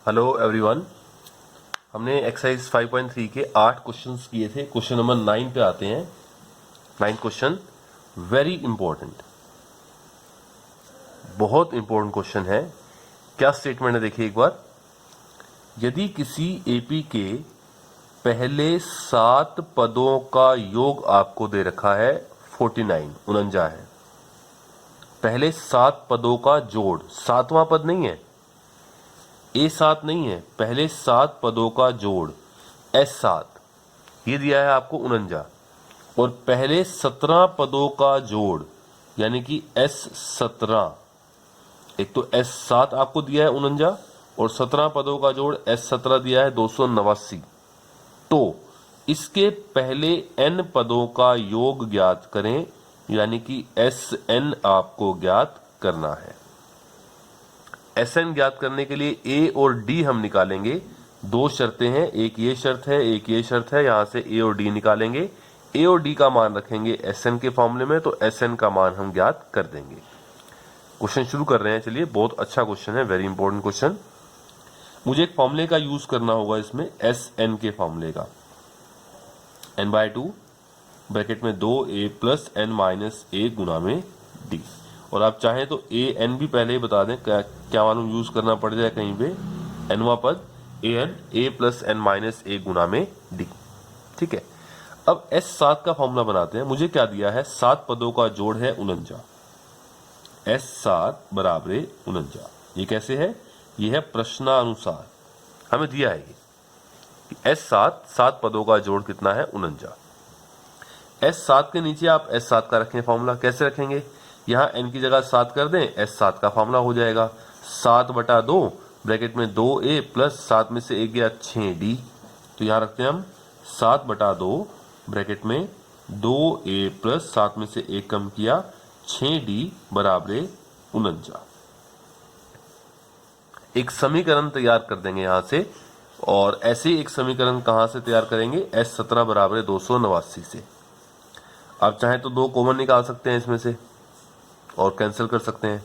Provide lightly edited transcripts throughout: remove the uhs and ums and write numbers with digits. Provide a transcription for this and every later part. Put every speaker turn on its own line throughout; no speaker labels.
Hello everyone. हमने exercise 5.3 के 8 questions किए थे। क्वेश्चन नंबर 9 पे आते हैं। 9 क्वेश्चन वेरी इंपॉर्टेंट, बहुत इंपॉर्टेंट क्वेश्चन है। क्या स्टेटमेंट है देखिए एक बार। यदि किसी एपी के पहले 7 पदों का योग आपको दे रखा है 49 49 है। पहले 7 पदों का जोड़, 7वां पद नहीं है, A7 नहीं है, पहले 7 पदों का जोड़ S7 ये दिया है आपको 49, और पहले 17 पदों का जोड़ यानी कि S17, एक तो S7 आपको दिया है 49 और 17 पदों का जोड़ S17 दिया है 289। तो इसके पहले n पदों का योग ज्ञात करें, यानी कि Sn आपको ज्ञात करना है। Sn ज्ञात करने के लिए A और D हम निकालेंगे। दो शर्तें हैं, एक ये शर्त है, एक ये शर्त है। यहां से A और D निकालेंगे, A और D का मान रखेंगे Sn के फॉर्मूले में, तो Sn का मान हम ज्ञात कर देंगे। क्वेश्चन शुरू कर रहे हैं। चलिए, बहुत अच्छा क्वेश्चन है, वेरी इंपॉर्टेंट क्वेश्चन। मुझे एक फॉर्मूले का यूज करना होगा इसमें, Sn के फॉर्मूले का। n/2 ब्रैकेट में 2a plus n minus a गुना में d। और आप चाहें तो ए एन भी पहले ही बता दें, क्या मालूम यूज करना पड़ जाए कहीं पे। एनवा पद ए प्लस एन माइनस ए गुना में डी। ठीक है, अब S7 का फॉर्मूला बनाते हैं। मुझे क्या दिया है, 7 पदों का जोड़ है 49। S7 बराबर 49। ये कैसे है, ये है प्रश्नानुसार हमें दिया है ये कि S7 7 पदों का जोड़ कितना है 49। S7 के नीचे आप S7 का रखें फॉर्मूला। कैसे रखेंगे, यहां n की जगह 7 कर दें, S7 का फॉर्मूला हो जाएगा 7/2 ब्रैकेट में 2a प्लस 7 में से 1 गया 6d। तो यहां रखते हैं हम 7/2 ब्रैकेट में 2a प्लस 7 में से 1 कम किया 6d बराबर 49। एक समीकरण तैयार कर देंगे यहां से। और ऐसे एक समीकरण कहां से तैयार करेंगे, S17 बराबर 289 से। आप चाहें तो 2 कॉमन निकाल सकते हैं इसमें से और कैंसिल कर सकते हैं।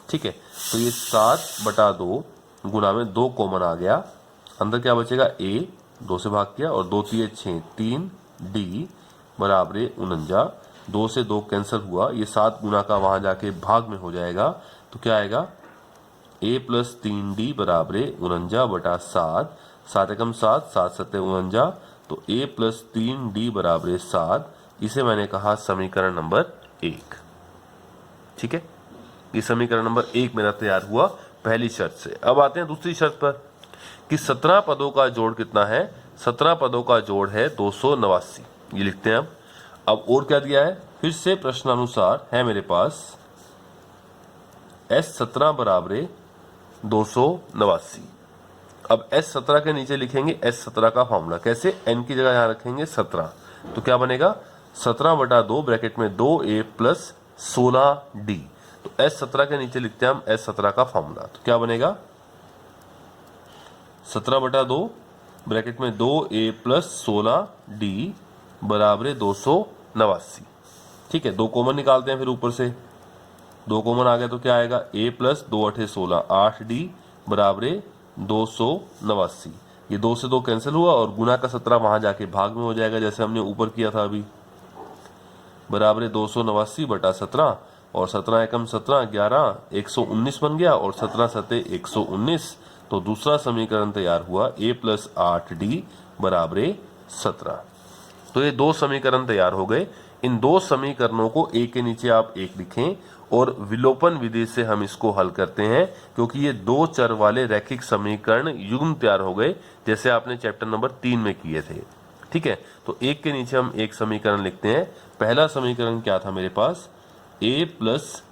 ठीक है, तो ये 7/2 गुना में 2 कॉमन आ गया, अंदर क्या बचेगा a, 2 से भाग किया और 2 3 6 3d बराबर 49। 2 से 2 कैंसिल हुआ, ये 7 गुना का वहां जाके भाग में हो जाएगा। तो क्या आएगा, a प्लस 3d बराबर 49/7। 7 एकम 7, 7 सत्ते 49, तो a प्लस 3d बराबर 7। इसे मैंने कहा समीकरण नंबर 1। ठीक है, ये समीकरण नंबर 1 मेरा तैयार हुआ पहली शर्त से। अब आते हैं दूसरी शर्त पर कि 17 पदों का जोड़ कितना है। 17 पदों का जोड़ है 289। ये लिखते हैं अब और क्या दिया है, फिर से प्रश्नानुसार है मेरे पास S17 बराबर 289। अब S17 के नीचे लिखेंगे S17 का फॉर्मूला। कैसे, n की जगह यहां रखेंगे 17, तो क्या बनेगा 17/2 ब्रैकेट में 2a प्लस 16d। तो S17 के नीचे लिखते हैं हम S17 का फॉर्मूला। तो क्या बनेगा 17/2 ब्रैकेट में 2a प्लस 16d बराबर 289। ठीक है, 2 कॉमन निकालते हैं फिर ऊपर से। 2 कॉमन आ गया तो क्या आएगा, a प्लस 2 8 16 8d बराबर 289। ये 2 से 2 कैंसिल हुआ और गुना का 17 वहां जाके भाग में हो जाएगा, जैसे हमने ऊपर किया था अभी। बराबर 289/17 और 17 एकम 17 11 119 बन गया और 17 सत्ते 119। तो दूसरा समीकरण तैयार हुआ a प्लस 8d बराबर 17। तो ये 2 समीकरण तैयार हो गए। इन 2 समीकरणों को एक के नीचे आप एक लिखें और विलोपन विधि से हम इसको हल करते हैं, क्योंकि ये 2 चर वाले रैखिक समीकरण युग्म तैयार हो गए, जैसे आपने चैप्टर नंबर 3 में किए थे। ठीक है, तो एक के नीचे हम एक समीकरण लिखते हैं। पहला समीकरण क्या था मेरे पास, a प्लस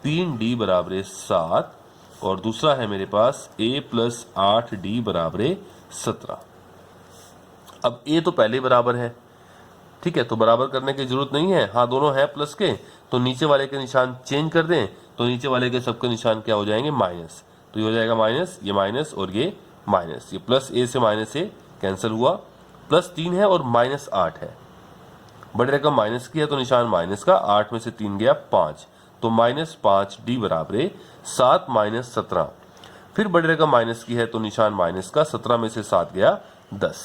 3d बराबर 7 और दूसरा है मेरे पास a प्लस 8d बराबर 17। अब a तो पहले बराबर है, ठीक है, तो बराबर करने की जरूरत नहीं है। हाँ, दोनों है प्लस के, तो नीचे वाले के निशान चेंज कर दें, तो नीचे वाले के सबके निशान क्या हो जाएंगे, माइनस। तो ये हो जाएगा माइनस, ये माइनस और ये माइनस। ये प्लस a से माइनस a कैंसिल हुआ, प्लस 3 है और माइनस 8 है। बड़ी रकम माइनस की है तो निशान माइनस का, 8 में से 3 गया 5, तो -5d बराबर 7 - 17। फिर बड़ी रकम माइनस की है तो निशान माइनस का, 17 में से 7 गया 10,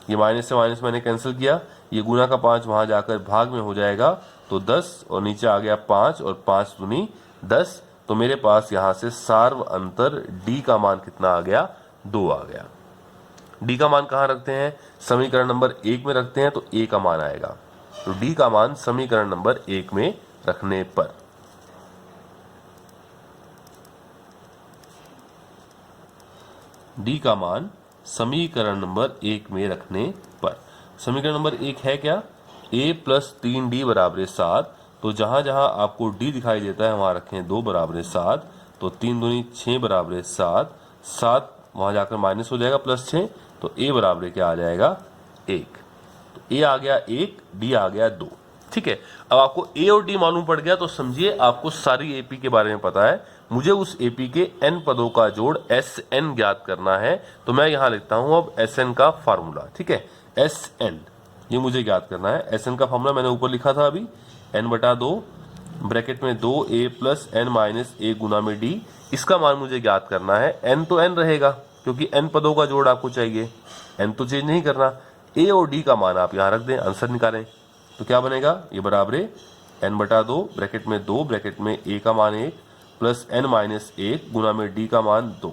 ये माइनस से माइनस मैंने कैंसिल किया, ये गुना का 5 वहां जाकर भाग में हो जाएगा तो 10 और नीचे आ गया 5 और 5 दूनी 10, तो मेरे पास यहां से सार्व अंतर डी का मान कितना आ गया, 2 आ गया। डी का मान कहां रखते हैं, समीकरण नंबर 1 में रखते हैं तो ए का मान आएगा, तो डी का मान समीकरण नंबर 1 में रखने पर, डी का मान समीकरण नंबर 1 में रखने पर, समीकरण नंबर 1 है क्या, a प्लस 3d बराबर 7, तो जहां जहां आपको d दिखाई देता है वहां रखें 2 बराबर 7, तो 3 दूनी 6 बराबर 7, 7 वहां जाकर माइनस हो जाएगा प्लस 6, तो a बराबर क्या आ जाएगा 1, तो a आ गया 1, d आ गया 2। ठीक है, अब आपको a और d मालूम पड़ गया तो समझिए आपको सारी एपी के बारे में पता है, मुझे उस एपी के n पदों का जोड़ Sn ज्ञात करना है, तो मैं यहां लिखता हूं अब Sn का फार्मूला। ठीक है, Sn ये मुझे ज्ञात करना है, Sn का फार्मूला मैंने ऊपर लिखा था अभी, n/2 ब्रैकेट में 2a plus n minus a गुना में d, इसका मान मुझे ज्ञात करना है। n तो n रहेगा क्योंकि n पदों का जोड़ आपको चाहिए, n तो चेंज नहीं करना, a और d का मान आप यहां रख दें, आंसर निकालें तो क्या बनेगा, ये बराबर n/2 ब्रैकेट में 2 ब्रैकेट में a का मान 1 प्लस n माइनस 1 गुना में d का मान 2,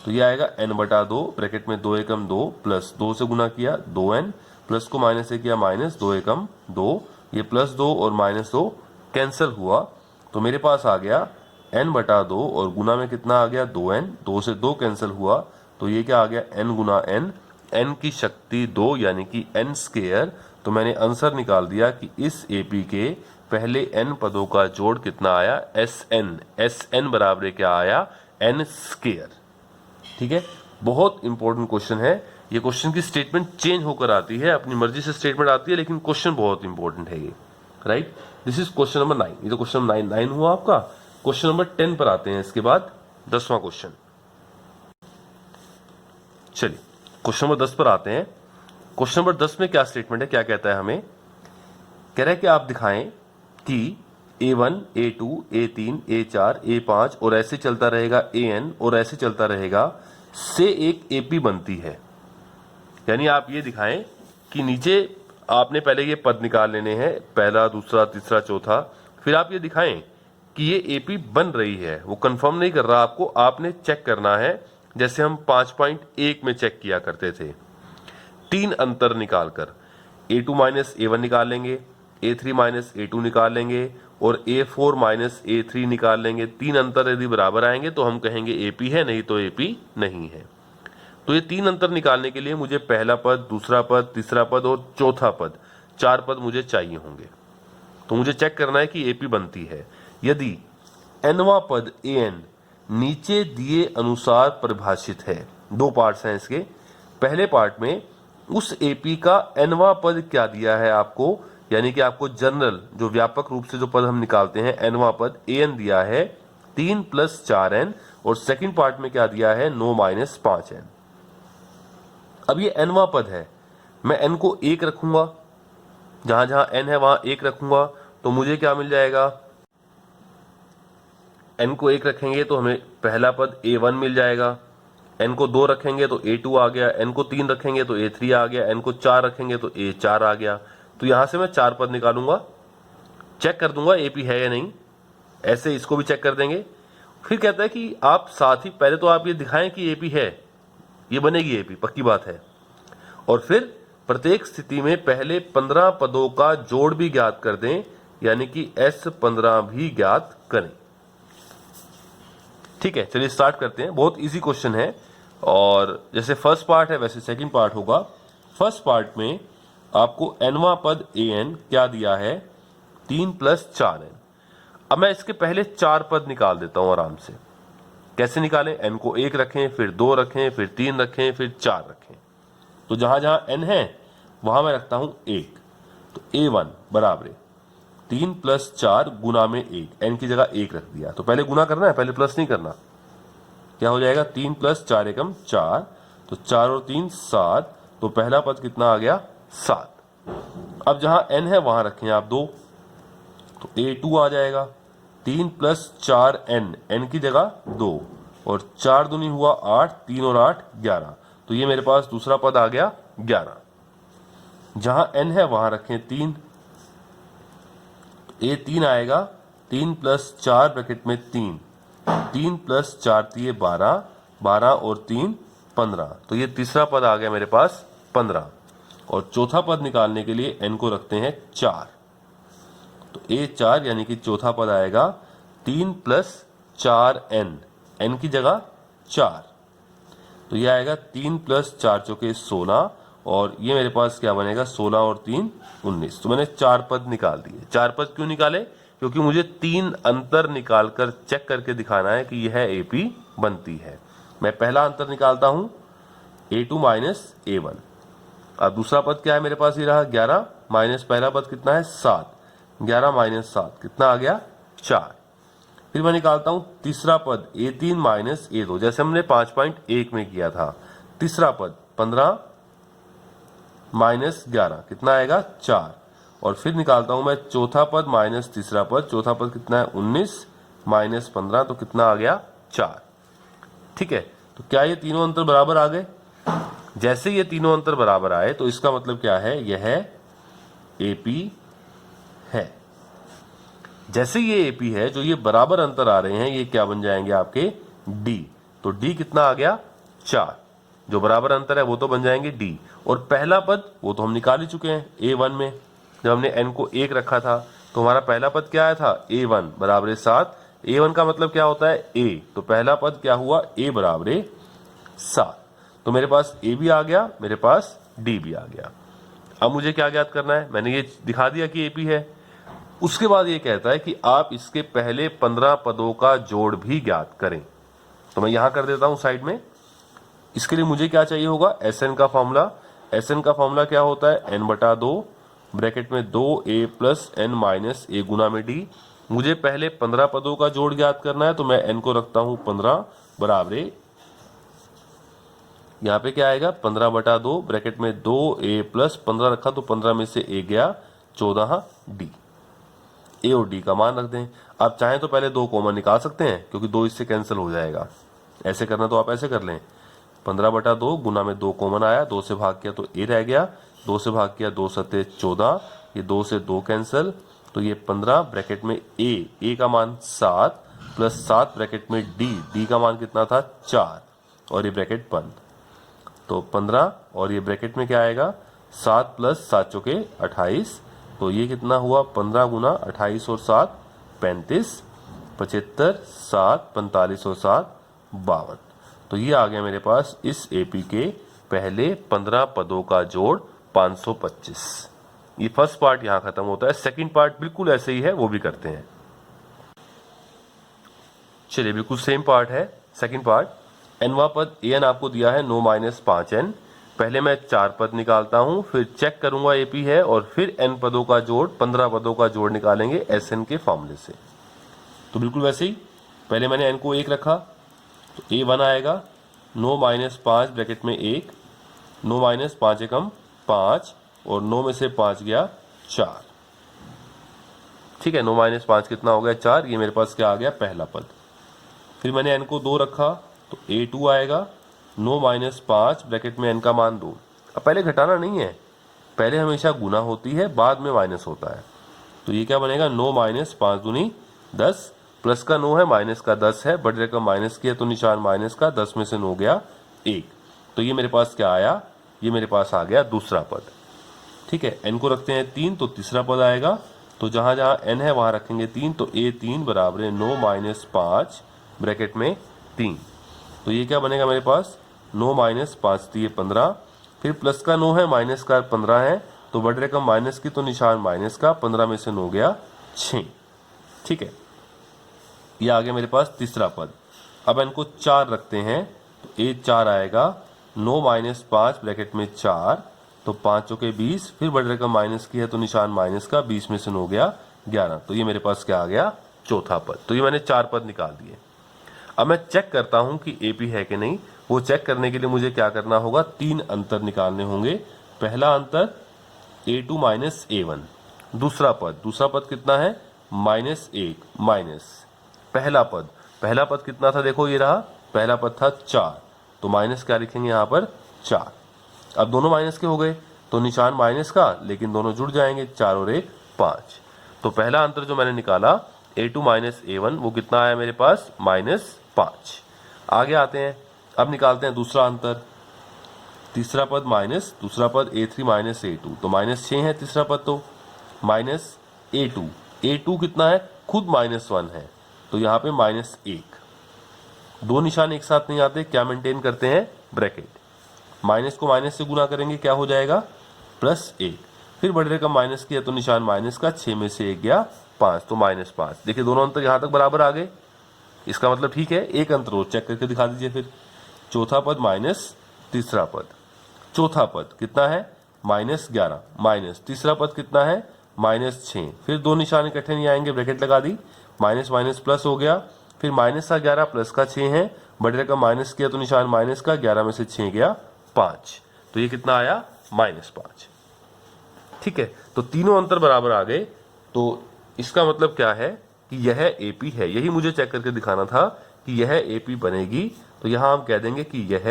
तो ये आएगा n/2 ब्रैकेट में 2 एकम 2 प्लस 2 से गुना किया 2n प्लस को माइनस से किया माइनस 2 एकम 2, ये प्लस 2 और माइनस 2 कैंसिल हुआ, तो मेरे पास आ गया n/2 और गुना में कितना आ गया 2n, 2 से 2 कैंसिल हुआ, तो ये क्या आ गया n गुना n, n की शक्ति 2 यानी कि n स्क्वायर, तो मैंने आंसर निकाल दिया कि इस एपी के पहले n पदों का जोड़ कितना आया, Sn बराबर क्या आया, n स्क्वायर। ठीक है, बहुत इंपॉर्टेंट क्वेश्चन है, ये क्वेश्चन की स्टेटमेंट चेंज होकर आती है, अपनी मर्जी से स्टेटमेंट आती है, लेकिन क्वेश्चन बहुत इंपॉर्टेंट है ये, right. This is question number 9, ये तो क्वेश्चन नंबर 9 हुआ आपका। क्वेश्चन नंबर 10 पर आते हैं, इसके बाद 10वां क्वेश्चन। चलिए क्वेश्चन नंबर 10 पर आते हैं। क्वेश्चन नंबर 10 में क्या स्टेटमेंट है, क्या कहता है, हमें कह रहा है कि आप दिखाएं कि a1 a2 a3 a4 a5 और ऐसे चलता रहेगा an और ऐसे चलता रहेगा से एक एपी बनती है। यानी आप ये दिखाएं कि नीचे आपने पहले ये पद निकाल लेने हैं, पहला दूसरा तीसरा चौथा, फिर आप ये दिखाएं कि ये एपी बन रही है, वो कंफर्म नहीं कर रहा आपको, आपने चेक करना है, जैसे हम 5.1 में चेक किया करते थे, 3 अंतर निकालकर a2 माइनस a1 निकाल लेंगे, a3 माइनस a2 निकाल लेंगे और a4 माइनस a3 निकाल लेंगे। 3 अंतर यदि बराबर आएंगे तो हम कहेंगे एपी है, नहीं तो एपी नहीं है। तो ये 3 अंतर निकालने के लिए मुझे पहला पद, दूसरा पद, तीसरा पद और चौथा पद, 4 पद मुझे चाहिए होंगे। तो मुझे चेक करना है कि एपी बनती है यदि nवां पद an नीचे दिए अनुसार परिभाषित है। 2 पार्ट्स हैं इसके। पहले पार्ट में उस एपी का nवां पद क्या दिया है आपको, यानी कि आपको जनरल जो व्यापक रूप से जो पद हम निकालते हैं, nवां पद an दिया है 3 + 4n, और सेकंड पार्ट में क्या दिया है 9 - 5n। अब ये nवां पद है, मैं n को 1 रखूंगा, जहां जहां n है वहां 1 रखूंगा, तो मुझे क्या मिल जाएगा, n को 1 रखेंगे तो हमें पहला पद a1 मिल जाएगा, n को 2 रखेंगे तो a2 आ गया, n को 3 रखेंगे तो a3 आ गया, n को 4 रखेंगे तो a4 आ गया। तो यहां से मैं 4 पद निकालूंगा, चेक कर दूंगा एपी है या नहीं, ऐसे इसको भी चेक कर देंगे। फिर कहता है कि आप साथ ही पहले तो आप ये दिखाएं कि एपी है, ये बनेगी एपी, पक्की बात है, और फिर प्रत्येक स्थिति में पहले 15 पदों का जोड़ भी ज्ञात कर दें, यानी कि S15 भी ज्ञात करें। ठीक है, चलिए स्टार्ट करते हैं। बहुत इजी क्वेश्चन है, और जैसे फर्स्ट पार्ट है वैसे सेकंड पार्ट होगा। फर्स्ट पार्ट में आपको nवां पद an क्या दिया है 3 + 4n। अब मैं इसके पहले 4 पद निकाल देता हूं आराम से। कैसे निकालें, n को 1 रखें, फिर 2 रखें, फिर 3 रखें, फिर 4 रखें। तो जहां जहां n है वहां मैं रखता हूं 1, तो a1 बराबर 3 + 4 गुना में 1, n की जगह 1 रख दिया। तो पहले गुना करना है, पहले प्लस नहीं करना। क्या हो जाएगा 3 + 4 एकम 4, तो 4 और 3 7, तो पहला पद कितना आ गया 7। अब जहां n है वहां रखें आप 2, तो a2 आ जाएगा, 3 प्लस 4n, n की जगह 2, और 4 दूनी हुआ 8, 3 और 8 11। तो ये मेरे पास दूसरा पद आ गया 11। जहां n है वहां रखें 3, तो ये 3 आएगा। 3 प्लस 4 ब्रैकेट में 3, 3 प्लस 4 दिए 12, 12 और 3 15। तो ये तीसरा पद आ गया मेरे पास 15। और चौथा पद निकालने के लिए n को रखते हैं 4, तो ये 4 यानी कि चौथा पद आएगा 3 प्लस 4n, n की जगह 4। तो ये आएगा 3 प्लस 4 चौके 16, और ये मेरे पास क्या बनेगा 16 और 3 19। तो मैंने 4 पद निकाल दिए। 4 पद क्यों निकाले? क्योंकि मुझे 3 अंतर निकालकर चेक करके दिखाना है कि यह AP बनती है। मैं पहला अंतर निकालता हूं A2 माइनस A1। अब दूसरा पद क्या है मेरे पास? ये रहा 11 माइनस पहला पद कितना है 7, 11 माइनस 7 कितना आ गया 4। फिर मैं निकालता हूं तीसरा पद A3 माइनस A2, जैसे हमने 5.1 में किया था। तीसरा पद 15 माइनस 11 कितना आएगा 4। और फिर निकालता हूं मैं चौथा पद माइनस तीसरा पद। चौथा पद कितना है 19 माइनस 15, तो कितना आ गया 4। ठीक है, तो क्या ये तीनों अंतर बराबर आ गए? जैसे ये तीनों अंतर बराबर आए तो इसका मतलब क्या है, यह AP है। जैसे ये AP है, जो ये बराबर अंतर आ रहे हैं ये क्या बन जाएंगे आपके D। तो D कितना आ गया 4, जो बराबर अंतर है वो तो बन जाएंगे D। और पहला पद वो तो हम निकाल ही चुके हैं A1 में, जब हमने n को 1 रखा था तो हमारा पहला पद क्या आया था A1 बराबर 7। A1 का मतलब क्या होता है A, तो पहला पद क्या हुआ A बराबर 7। तो मेरे पास A भी आ गया, मेरे पास D भी आ गया। अब मुझे क्या ज्ञात करना है? मैंने ये दिखा दिया कि AP है। उसके बाद ये कहता है कि आप इसके पहले 15 पदों का जोड़ भी ज्ञात करें। तो मैं यहां कर देता हूं साइड में। इसके लिए मुझे क्या चाहिए होगा? SN का फॉर्मूला। SN का फॉर्मूला क्या होता है? n/2 ब्रैकेट में 2a plus n minus a गुना में d। मुझे पहले 15 पदों का जोड़ ज्ञात करना है, तो मैं n को रखता हूं 15 बराबर, यहाँ पे क्या आएगा 15/2 ब्रैकेट में 2a प्लस 15 रखा तो 15 में से a गया 14d। a और d का मान रख दें। आप चाहें तो पहले 2 कॉमन निकाल सकते हैं, क्योंकि 2 इससे कैंसिल हो जाएगा। ऐसे करना तो आप ऐसे कर लें, 15/2 गुना में 2 कॉमन आया, 2 से भाग किया तो a रह गया, 2 से भाग किया 2 सत्ते 14, ये 2 से 2 कैंसिल, तो ये 15 ब्रैकेट में a का मान 7 प्लस 7 ब्रैकेट में d का मान कितना था 4, और ये ब्रैकेट बंद। तो 15 और ये ब्रैकेट में क्या आएगा 7 प्लस 7 चौके 28, तो ये कितना हुआ 15 गुना 28 और 7 35, 75, 7 45 और 7 52। तो ये आ गया मेरे पास इस AP के पहले 15 पदों का जोड़ 525। ये फर्स्ट पार्ट यहां खत्म होता है। सेकंड पार्ट बिल्कुल ऐसे ही है, वो भी करते हैं। चलिए, बिल्कुल सेम पार्ट है सेकंड पार्ट। nवां पद an आपको दिया है 9 माइनस 5n। पहले मैं 4 पद निकालता हूं, फिर चेक करूंगा AP है, और फिर n पदों का जोड़ 15 पदों का जोड़ निकालेंगे SN के फॉर्मूले से। तो बिल्कुल वैसे ही पहले मैंने n को 1 रखा, तो A1 आएगा 9 माइनस 5 ब्रैकेट में 1, 9 माइनस 5 एकम 5, और 9 में से 5 गया 4। ठीक है, 9 माइनस 5 कितना हो गया 4। ये मेरे पास क्या आ गया पहला पद। फिर मैंने n को 2 रखा, तो A2 आएगा 9 माइनस 5 ब्रैकेट में n का मान 2। अब पहले घटाना नहीं है, पहले हमेशा गुना होती है, बाद में माइनस होता है। तो ये क्या बनेगा 9 माइनस 5 दूनी 10, प्लस का 9 है माइनस का 10 है, बड़ी रकम माइनस की है तो निशान माइनस का, 10 में से 9 गया 1। तो ये मेरे पास क्या आया, ये मेरे पास आ गया दूसरा पद। ठीक है, n को रखते हैं 3, तो तीसरा पद आएगा। तो जहां जहां n है वहां रखेंगे 3, तो A3 बराबर 9 माइनस 5 ब्रैकेट में 3। तो ये क्या बनेगा मेरे पास 9 माइनस 5 दिए 15, फिर प्लस का 9 है माइनस का 15 है, तो बड़ी रकम माइनस की तो निशान माइनस का, 15 में से 9 गया 6। ठीक है, ये आ गया मेरे पास तीसरा पद। अब इनको 4 रखते हैं, तो A4 आएगा 9 माइनस 5 ब्रैकेट में 4, तो 5 चौके 20, फिर बड़ी रकम माइनस की है तो निशान माइनस का, 20 में से 9 गया 11। तो ये मेरे पास क्या आ गया चौथा पद। तो ये मैंने 4 पद निकाल दिए। अब मैं चेक करता हूं कि AP है कि नहीं। वो चेक करने के लिए मुझे क्या करना होगा, 3 अंतर निकालने होंगे। पहला अंतर A2 माइनस A1, दूसरा पद कितना है माइनस 1 माइनस पहला पद कितना था, देखो ये रहा, पहला पद था 4, तो माइनस क्या लिखेंगे यहाँ पर 4। अब दोनों माइनस के हो गए तो निशान माइनस का, लेकिन दोनों जुड़ जाएंगे, 4 और 1 5। तो पहला अंतर जो मैंने निकाला a2 माइनस a1 वो कितना आया मेरे पास, -5। आगे आते हैं, अब निकालते हैं दूसरा अंतर, तीसरा पद माइनस दूसरा पद a3 माइनस a2, तो -6 है तीसरा पद, तो माइनस a2 कितना है, खुद -1 है, तो यहाँ पे -1। दो निशान एक साथ नहीं आते, क्या मेंटेन करते हैं, ब्रैकेट। माइनस को माइनस से गुना करेंगे, क्या हो जाएगा, +1। फिर बड़े रकम माइनस किया तो निशान माइनस का, 6 में से 1 गया 5, तो -5। देखिए दोनों अंतर यहाँ तक बराबर आ गए, इसका मतलब ठीक है। एक अंतर और चेक करके दिखा दीजिए फिर, चौथा पद माइनस तीसरा पद, चौथा पद कितना है, -11 माइनस तीसरा पद कितना है, -6। फिर दो निशान इकट्ठे नहीं आएंगे, ब्रैकेट लगा दी, माइनस माइनस प्लस हो गया, फिर माइनस का 11 प्लस का 6 है, बड़े रकम माइनस किया तो निशान माइनस का, 11 में से 6 गया 5, तो ये कितना आया, -5। ठीक है, तो तीनों अंतर बराबर आ गए, तो इसका मतलब क्या है कि यह एपी है। यही मुझे चेक करके दिखाना था कि यह एपी बनेगी, तो यहां हम कह देंगे कि यह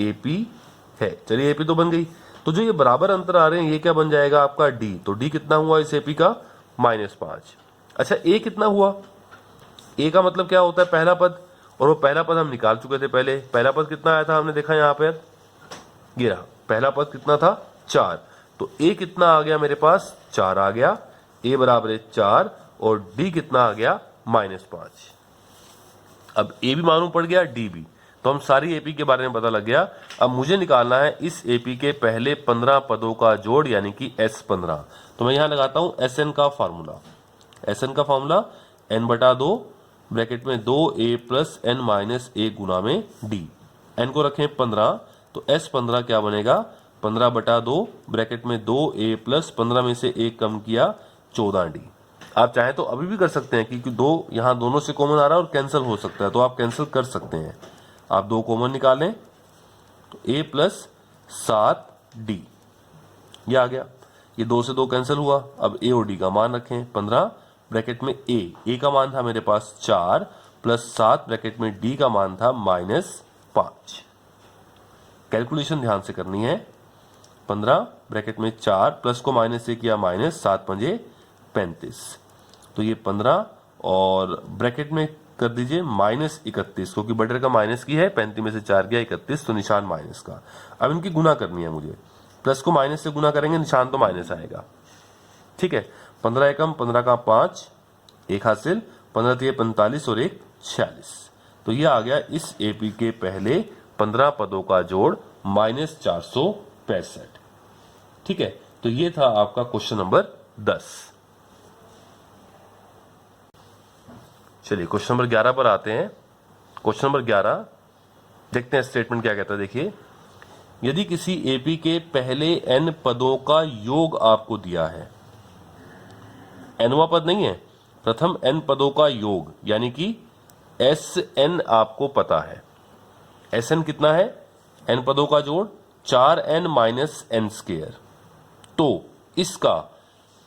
एपी है। चलिए एपी तो बन गई, तो जो ये बराबर अंतर आ रहे हैं ये क्या बन जाएगा आपका डी, तो डी कितना हुआ इस एपी का, -5। अच्छा ए कितना हुआ, ए का मतलब क्या होता है, पहला पद, और वो पहला पद हम निकाल चुके थे पहले। पहला पद कितना आया था, हमने देखा यहाँ पर, ये रहा पहला पद कितना था, 4, तो ए कितना आ गया मेरे पास, 4 आ गया, ए बराबर है 4, और डी कितना आ गया, -5। अब ए भी मालूम पड़ गया, डी भी, तो हम सारी एपी के बारे में पता लग गया। अब मुझे निकालना है इस एपी के पहले 15 पदों का जोड़, यानी कि S15। तो मैं यहां लगाता हूं SN का फार्मूला। SN का फार्मूला n/2 ब्रैकेट में 2a + n - a गुना में d, n को रखें 15, तो S15 क्या बनेगा, 15/2 ब्रैकेट में 2a + 15 में से 1 कम किया 14d। आप चाहें तो अभी भी कर सकते हैं, क्योंकि दो यहाँ दोनों से कॉमन आ रहा है और कैंसिल हो सकता है, तो आप कैंसिल कर सकते हैं। आप 2 कॉमन निकालें तो a + 7d ये आ गया, ये 2 से 2 कैंसिल हुआ। अब a और d का मान रखें, 15 ब्रैकेट में a का मान था मेरे पास 4 + 7 ब्रैकेट में d का मान था -5। कैलकुलेशन ध्यान से करनी है, 15 ब्रैकेट में 4 प्लस को माइनस से किया -7 पंजे 35, तो ये 15 और ब्रैकेट में कर दीजिए -31, क्योंकि बटर का माइनस की है, 35 में से 4 गया 31, तो निशान माइनस का। अब इनकी गुना करनी है मुझे, प्लस को माइनस से गुना करेंगे निशान तो माइनस आएगा। ठीक है, 15 एकम 15 का 5, 1 हासिल, 15 3 45 और 1 46, तो ये आ गया इस एपी के पहले 15 पदों का जोड़ -465। ठीक है, तो ये था आपका क्वेश्चन नंबर 10। चलिए क्वेश्चन नंबर 11 पर आते हैं। क्वेश्चन नंबर 11 देखते हैं स्टेटमेंट क्या कहता है। देखिए, यदि किसी एपी के पहले n पदों का योग आपको दिया है, nवां पद नहीं है, प्रथम n पदों का योग, यानी कि Sn आपको पता है। Sn कितना है, n पदों का जोड़ 4n - n²। तो इसका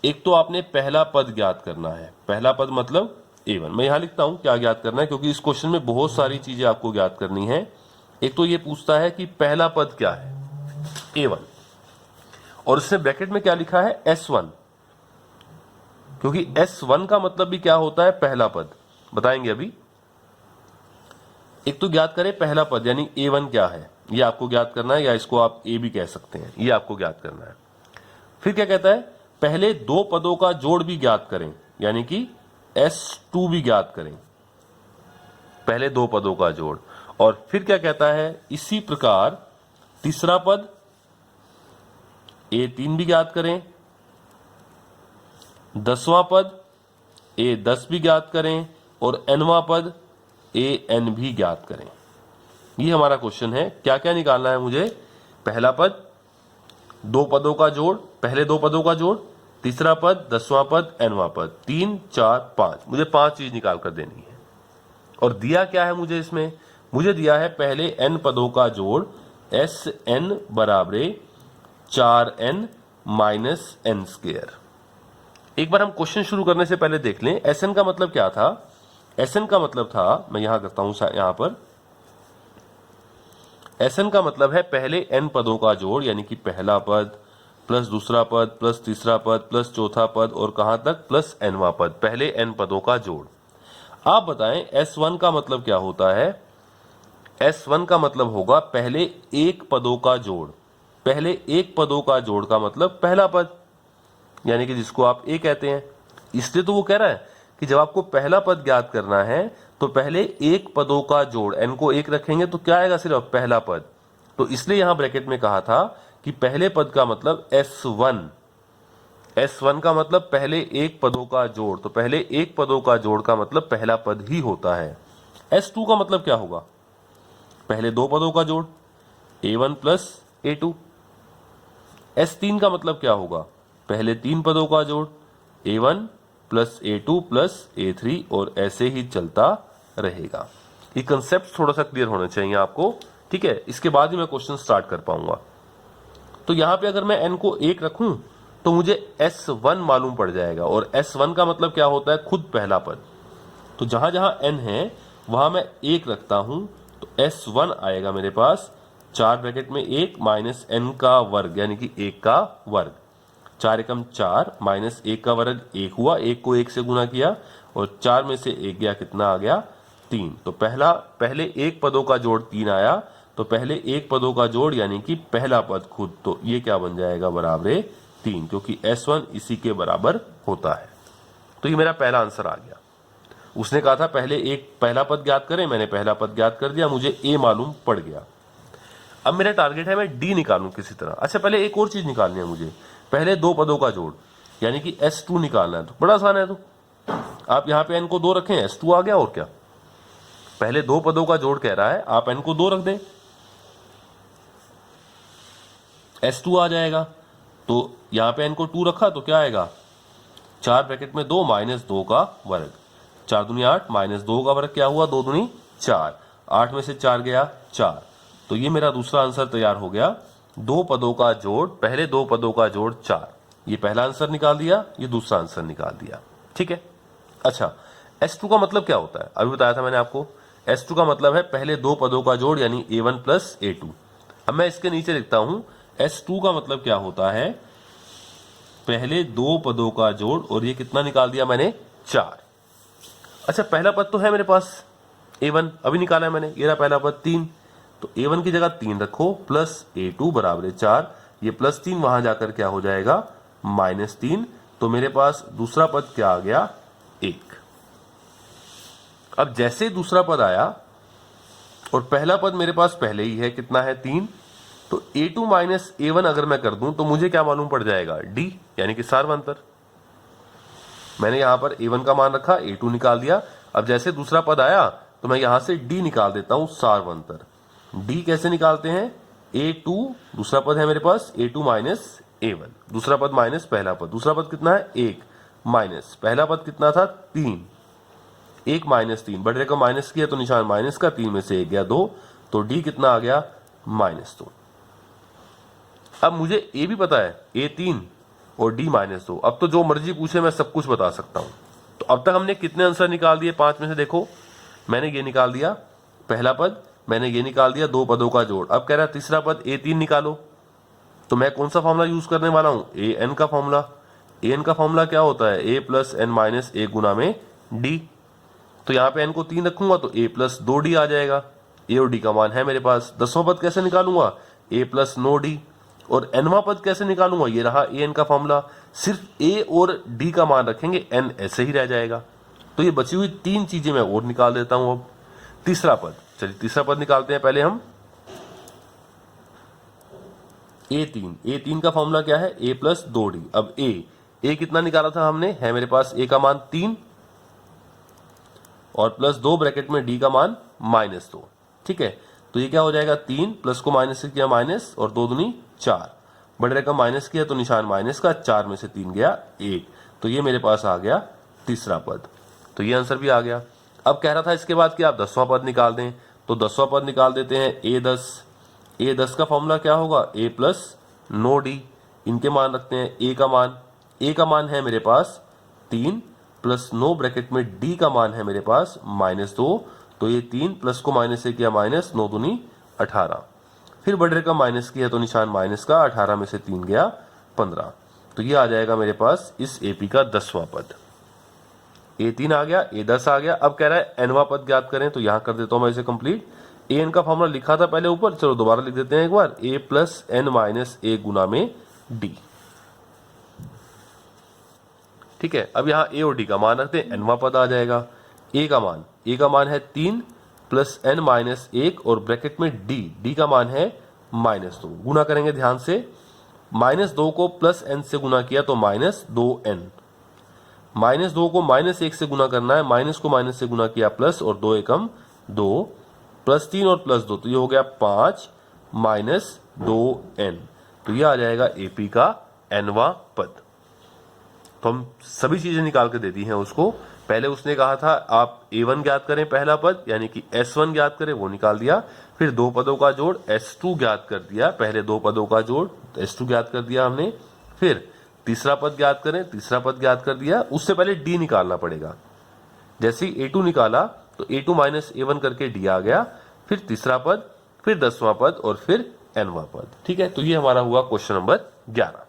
एक तो आपने पहला पद ज्ञात करना है, पहला पद मतलब a1। मैं यहां लिखता हूं क्या ज्ञात करना है, क्योंकि इस क्वेश्चन में बहुत सारी चीजें आपको ज्ञात करनी है। एक तो ये पूछता है कि पहला पद क्या है, a1, और इसने ब्रैकेट में क्या लिखा है, S1, क्योंकि S1 का मतलब भी क्या होता है, पहला पद, बताएंगे अभी। एक तो ज्ञात करें पहला पद यानी a1 क्या है, ये आपको ज्ञात करना है, या इसको आप a भी कह सकते हैं, ये आपको ज्ञात करना है। फिर क्या कहता है, पहले 2 पदों का जोड़ भी ज्ञात करें, यानी कि S2 भी ज्ञात करें, पहले 2 पदों का जोड़। और फिर क्या कहता है, इसी प्रकार तीसरा पद A3 भी ज्ञात करें, 10वां पद A10 भी ज्ञात करें, और nवां पद AN भी ज्ञात करें। ये हमारा क्वेश्चन है। क्या क्या निकालना है मुझे, पहला पद, 2 पदों का जोड़, पहले 2 पदों का जोड़, तीसरा पद, 10वां पद, nवां पद, 3 4 5, मुझे 5 चीज निकाल कर देनी है। और दिया क्या है मुझे इसमें, मुझे दिया है पहले n पदों का जोड़ Sn बराबर 4n - n²। एक बार हम क्वेश्चन शुरू करने से पहले देख लें एस एन का मतलब क्या था। एस एन का मतलब था, मैं यहां करता हूं यहां पर, एस एन का मतलब है पहले एन पदों का जोड़, यानी कि पहला पद प्लस दूसरा पद प्लस तीसरा पद प्लस चौथा पद और कहां तक प्लस एनवा पद, पहले एन पदों का जोड़। आप बताएं एस वन का मतलब क्या होता है। एस वन का मतलब होगा पहले एक पदों का जोड़। पहले एक पदों का जोड़ का मतलब पहला पद, यानी कि जिसको आप ए कहते हैं। इसलिए तो वो कह रहा है कि जब आपको पहला पद ज्ञात करना है तो पहले एक पदों का जोड़, एन को एक रखेंगे तो क्या आएगा, सिर्फ पहला पद। तो इसलिए यहां ब्रैकेट में कहा था कि पहले पद का मतलब एस वन। एस वन का मतलब पहले एक पदों का जोड़, तो पहले एक पदों का जोड़ का मतलब पहला पद ही होता है। एस टू का मतलब क्या होगा, पहले दो पदों का जोड़, a one plus a two. S तीन का मतलब क्या होगा, पहले तीन पदों का जोड़, a one plus a two plus A three, और ऐसे ही चलता रहेगा। ये कंसेप्ट थोड़ा सा क्लियर होना चाहिए आपको, ठीक है। इसके बाद ही मैं क्वेश्चन स्टार्ट कर पाऊंगा। तो यहां पे अगर मैं एन को एक रखूं तो मुझे एस वन मालूम पड़ जाएगा, और एस वन का मतलब क्या होता है, खुद पहला पद। तो जहां जहां एन है वहां मैं एक रखता हूं, तो एस वन आएगा मेरे पास, चार ब्रैकेट में एक माइनस एन का वर्ग, यानी कि एक का वर्ग। चार एकम चार माइनस एक का वर्ग एक हुआ, एक को एक से गुना किया और चार में से एक गया, कितना आ गया, तीन। तो पहले एक पदों का जोड़ तीन आया, तो पहले एक पदों का जोड़ यानी कि पहला पद खुद, तो ये क्या बन जाएगा, बराबर तीन, क्योंकि एस वन इसी के बराबर होता है। तो ये मेरा पहला आंसर आ गया। उसने कहा था पहले एक पहला पद ज्ञात करें, मैंने पहला पद ज्ञात कर दिया, मुझे ए मालूम पड़ गया। अब मेरा टारगेट है मैं डी निकालूं किसी तरह। अच्छा, पहले एक और चीज निकालनी है मुझे, पहले दो पदों का जोड़ यानी कि एस टू निकालना है। तो बड़ा आसान है, तो आप यहां पे एन को दो रखें, एस टू आ गया, और क्या। पहले दो पदों का जोड़ कह रहा है, आप एन को दो रख दें, एस टू आ जाएगा। तो यहां पे एन को टू रखा तो क्या आएगा, चार ब्रैकेट में दो माइनस दो का वर्ग, चार दूनी आठ माइनस दो का वर्ग क्या हुआ, दो दूनी चार, आठ में से चार गया चार। तो ये मेरा दूसरा आंसर तैयार हो गया, दो पदों का जोड़, पहले दो पदों का जोड़ चार। ये पहला आंसर निकाल दिया, ये दूसरा आंसर निकाल दिया, ठीक है। अच्छा, S2 का मतलब क्या होता है, अभी बताया था मैंने आपको। S2 का मतलब है पहले दो पदों का जोड़, यानी A1 प्लस A2। अब मैं इसके नीचे लिखता हूं, S2 का मतलब क्या होता है, पहले दो पदों का जोड़, और ये कितना निकाल दिया मैंने, चार। अच्छा, पहला पद तो है मेरे पास A1, अभी निकाला है मैंने, ये रहा पहला पद तीन। तो A1 की जगह तीन रखो, प्लस A2 बराबर चार, ये प्लस तीन वहां जाकर क्या हो जाएगा, माइनस तीन। तो मेरे पास दूसरा पद क्या आ गया, एक। अब जैसे दूसरा पद आया और पहला पद मेरे पास पहले ही है, कितना है, तीन, तो A2 माइनस A1 अगर मैं कर दूं तो मुझे क्या मालूम पड़ जाएगा, D, यानी कि सार्वंतर। मैंने यहां पर A1 का मान रखा, A2 निकाल दिया। अब जैसे दूसरा पद आया तो मैं यहां से D निकाल देता हूं, सार्वंतर। D कैसे निकालते हैं, A2 दूसरा पद है मेरे पास, A2 माइनस A1, दूसरा पद माइनस पहला पद, दूसरा पद कितना है, एक, माइनस पहला पद कितना था, तीन, एक माइनस तीन, बड़े रकम माइनस किया तो निशान माइनस का, तीन में से एक गया दो, तो डी कितना आ गया, माइनस दो। अब मुझे ए भी पता है, ए तीन और डी माइनस दो। अब तो जो मर्जी पूछे मैं सब कुछ बता सकता हूं। तो अब तक हमने कितने आंसर निकाल दिए, पांच में से देखो, मैंने ये निकाल दिया पहला पद, मैंने ये निकाल दिया दो पदों का जोड़। अब कह रहा है तीसरा पद ए तीन निकालो, तो मैं कौन सा फॉर्मूला यूज करने वाला हूं, ए एन का फॉर्मूला। ए एन का फॉर्मूला क्या होता है, ए प्लस एन माइनस ए गुना में डी। तो यहां पे एन को तीन रखूंगा तो ए प्लस दो डी आ जाएगा, ए और डी का मान है मेरे पास। दसवां पद कैसे निकालूंगा, ए प्लस नो डी। और एनवां पद कैसे निकालूंगा, ये रहा ए एन का फॉर्मूला, सिर्फ ए और डी का मान रखेंगे, एन ऐसे ही रह जाएगा। तो ये बची हुई तीन चीजें मैं और निकाल देता हूं। अब तीसरा पद, चलिए तीसरा पद निकालते हैं पहले हम। ए तीन का फॉर्मूला क्या है, ए प्लस दो डी। अब ए कितना निकाला था हमने, है मेरे पास ए का मान तीन और प्लस दो ब्रैकेट में डी का मान माइनस दो, ठीक है। तो ये क्या हो जाएगा, तीन प्लस को माइनस से किया माइनस, और दो दूनी चार, बड़े रकम माइनस किया तो निशान माइनस का, चार में से तीन गया एक। तो ये मेरे पास आ गया तीसरा पद, तो ये आंसर भी आ गया। अब कह रहा था इसके बाद कि आप दसवां पद निकाल दें, तो दसवां पद निकाल देते हैं, ए दस का फॉर्मूला क्या होगा, ए प्लस नो डी। इनके मान रखते हैं, ए का मान है मेरे पास 3 प्लस 9 ब्रैकेट में d का मान है मेरे पास -2, तो ये 3 प्लस को माइनस से किया माइनस, 9 दूनी 18, फिर बड़े का माइनस किया तो निशान माइनस का, 18 में से 3 गया 15, तो ये आ जाएगा मेरे पास इस एपी का 10वां पद। A3 आ गया, A10 आ गया। अब कह रहा है एनवा पद ज्ञात करें, तो यहां कर देता हूं मैं इसे कंप्लीट। एन का फॉर्मूला लिखा था पहले ऊपर, चलो दोबारा लिख देते हैं एक बार, a प्लस एन माइनस ए गुना में d। ठीक है, अब यहाँ a और d का मान रखते हैं, एनवा पद आ जाएगा। a का मान है 3 प्लस एन माइनस 1 और ब्रैकेट में d का मान है -2। गुना करेंगे ध्यान से, -2 को प्लस n से गुना किया तो -2n, -2 को -1 से गुना करना है, माइनस को माइनस से गुना किया प्लस, और 2 एकम 2, प्लस 3 और प्लस 2, तो ये हो गया 5 माइनस 2n, तो ये आ जाएगा एपी का एनवा पद। तो हम सभी चीजें निकाल के दे दी हैं उसको। पहले उसने कहा था आप a1 ज्ञात करें पहला पद, यानी कि s1 ज्ञात करें, वो निकाल दिया। फिर दो पदों का जोड़ s2 ज्ञात कर दिया, पहले दो पदों का जोड़ s2 ज्ञात कर दिया हमने। फिर तीसरा पद ज्ञात करें, तीसरा पद ज्ञात कर दिया। उससे पहले d निकालना पड़ेगा। जैसे ही a2 निकाला तो a2 माइनस a1 करके d आ गया, फिर तीसरा पद, फिर 10वां पद और फिर nवां पद। ठीक है, तो ये हमारा हुआ क्वेश्चन नंबर 11।